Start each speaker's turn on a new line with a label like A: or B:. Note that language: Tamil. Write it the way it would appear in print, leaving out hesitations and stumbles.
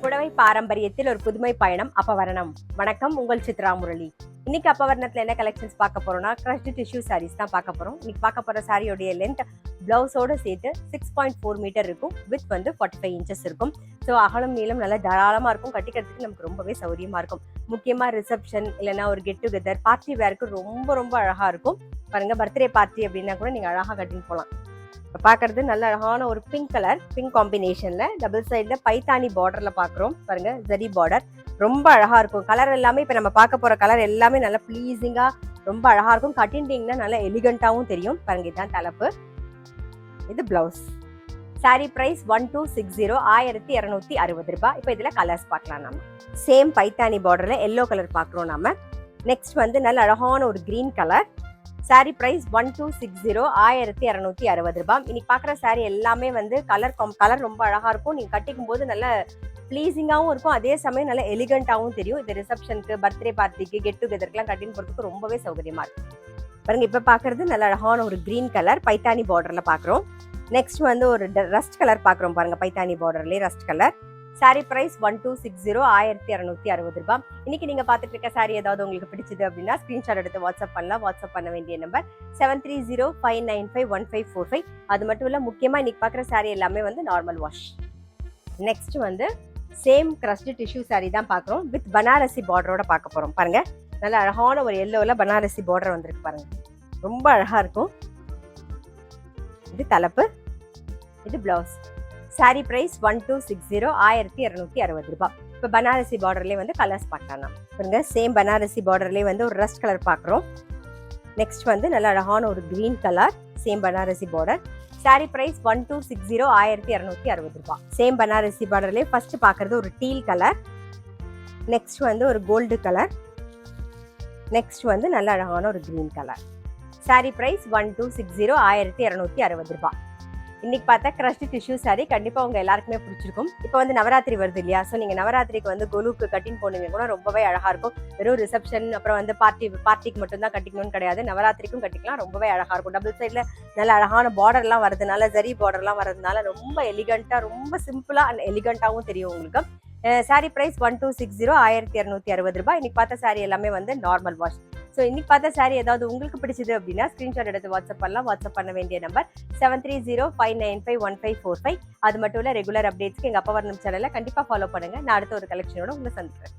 A: புடவை பாரம்பரியத்தில் ஒரு புதுமை பயணம் அப்பவரணம். வணக்கம், உங்கள் சித்ரா முரளி. இன்னைக்கு அப்பவரணத்துல என்ன கலெக்ஷன்ஸ் பார்க்க போறோம்னா, கிரஷ்டு டிஷ்யூ சாரீஸ் தான் பார்க்க போறோம். இன்னைக்கு பார்க்க போற சாரியோடைய லென்த் பிளவுஸோட சேர்த்து 6.4 மீட்டர் இருக்கும். வித் வந்து 45 இன்ச்சஸ் இருக்கும். ஸோ அகலம் நீளம் நல்லா தாராளமா இருக்கும். கட்டிக்கிறதுக்கு நமக்கு ரொம்பவே சௌரியமா இருக்கும். முக்கியமா ரிசப்ஷன் இல்லைன்னா ஒரு கெட் டுகெதர் பார்ட்டி வேருக்கு ரொம்ப ரொம்ப அழகா இருக்கும். பாருங்க, பர்த்டே பார்ட்டி அப்படின்னா கூட நீங்க அழகா கட்டின்னு போகலாம். இப்போ பார்க்கறது நல்ல அழகான ஒரு பிங்க் கலர், பிங்க் காம்பினேஷன்ல டபுள் சைடில் பைத்தானி பார்டர்ல பார்க்குறோம். பாருங்க, ஜரி பார்டர் ரொம்ப அழகா இருக்கும். கலர் எல்லாமே இப்போ நம்ம பார்க்க போற கலர் எல்லாமே நல்லா ப்ளீஸிங்கா ரொம்ப அழகா இருக்கும். கட்டின்டிங்கன்னா நல்லா எலிகண்டாவும் தெரியும். பாருங்க, இதுதான் தலைப்பு, இது பிளவுஸ். சாரி பிரைஸ் 1260, 1260 ரூபாய். இப்போ இதுல கலர்ஸ் பார்க்கலாம். நம்ம சேம் பைத்தானி பார்டர்ல எல்லோ கலர் பார்க்குறோம். நம்ம நெக்ஸ்ட் வந்து நல்ல அழகான ஒரு கிரீன் கலர். சாரி பிரைஸ் 1260, 1260 ரூபாய். இன்னைக்கு பார்க்குற சாரி எல்லாமே வந்து கலர் ரொம்ப அழகா இருக்கும். நீங்க கட்டிக்கும் போது நல்ல ப்ளீஸிங்காகவும் இருக்கும், அதே சமயம் நல்ல எலிகண்டாகவும் தெரியும். இது ரிசப்ஷனுக்கு, பர்த்டே பார்ட்டிக்கு, கெட் டுகெதர்க்குலாம் கட்டின்னு போகிறதுக்கு ரொம்பவே சௌகரியமா இருக்கும். பாருங்க, இப்போ பார்க்கறது நல்ல அழகான ஒரு கிரீன் கலர் பைத்தானி பார்டர்ல பார்க்குறோம். நெக்ஸ்ட் வந்து ஒரு ரஸ்ட் கலர் பார்க்குறோம். பாருங்க, பைத்தானி பார்டர்லேயே ரஸ்ட் கலர். சாரி பிரைஸ் 1260, 1260 ரூபாய். இன்னைக்கு நீங்க பார்த்துட்டு இருக்க சாரி ஏதாவது உங்களுக்கு பிடிச்சது அப்படின்னா ஸ்கிரீன்ஷாட் எடுத்து வாட்ஸ்அப் பண்ணலாம். வாட்ஸ்அப் பண்ண வேண்டிய நம்பர் 7305951545. அது மட்டும் இல்ல, முக்கியமா இன்னைக்கு பார்க்குற சாரி எல்லாமே வந்து நார்மல் வாஷ். நெக்ஸ்ட் வந்து சேம் கிரஷ்டு டிஷ்யூ சாரி தான் பார்க்குறோம். வித் பனாரசி பார்டரோட பார்க்க போறோம். பாருங்க, நல்ல அழகான ஒரு எல்லோல பனாரசி பார்டர் வந்திருக்கு. பாருங்க, ரொம்ப அழகா இருக்கும். இது தலைப்பு, இது பிளவுஸ். சாரி பிரைஸ் 1260, 1260 ரூபாய். இப்போ பனாரசி பார்டர்லேயே வந்து கலர்ஸ் பார்க்கலாம். பாருங்க, சேம் பனாரசி பார்டர்லேயே வந்து ஒரு ரஸ்ட் கலர் பார்க்குறோம். நெக்ஸ்ட் வந்து நல்ல அழகான ஒரு green colour, same Banarasi border. Sari price 1260, 1260 ரூபாய். சேம் பனாரசி பார்டர்லேயே ஃபர்ஸ்ட் பார்க்கறது ஒரு டீல் கலர். நெக்ஸ்ட் வந்து ஒரு கோல்டு கலர். நெக்ஸ்ட் வந்து நல்ல அழகான ஒரு கிரீன் கலர். சாரி பிரைஸ் 1260, 1260 ரூபாய். இன்னைக்கு பார்த்தா கிரஷ்டு டிஷ்யூ சாரி கண்டிப்பா உங்க எல்லாருக்குமே பிடிச்சிருக்கும். இப்போ வந்து நவராத்திரி வருது இல்லையா? ஸோ நீங்க நவராத்திரிக்கு வந்து கொலுக்கு கட்டின்னு போனீங்க கூட ரொம்பவே அழகா இருக்கும். வெறும் ரிசப்ஷன் அப்புறம் வந்து பார்ட்டிக்கு மட்டும் தான் கட்டிக்கணும்னு கிடையாது, நவராத்திரிக்கும் கட்டிக்கலாம். ரொம்பவே அழகா இருக்கும். டபுள் சைட்ல நல்ல அழகான பார்டர்லாம் வரதுனால, ஜரி பார்டர்லாம் வரதுனால ரொம்ப எலிகண்டா, ரொம்ப சிம்பிளா அண்ட் எலிகண்டாவும் தெரியும் உங்களுக்கு. சாரி பிரைஸ் 1260, 1260 ரூபாய். இன்னைக்கு பார்த்த சாரி எல்லாமே வந்து நார்மல் வாஷ். ஸோ இன்னைக்கு பார்த்த சாரி ஏதாவது உங்களுக்கு பிடிச்சது அப்படின்னா ஸ்கிரீன்ஷாட் எடுத்து வாட்ஸ்அப் பண்ணலாம். வாட்ஸ்அப் பண்ண வேண்டிய நம்பர் 7305951545. அது மட்டும் இல்ல, ரெகுலர் அப்டேட்ஸ்க்கு எங்க அப்பவரணம் சேனலை கண்டிப்பா ஃபாலோ பண்ணுங்க. நான் அடுத்த ஒரு கலெக்ஷனோட உங்களை சந்திக்கிறேன்.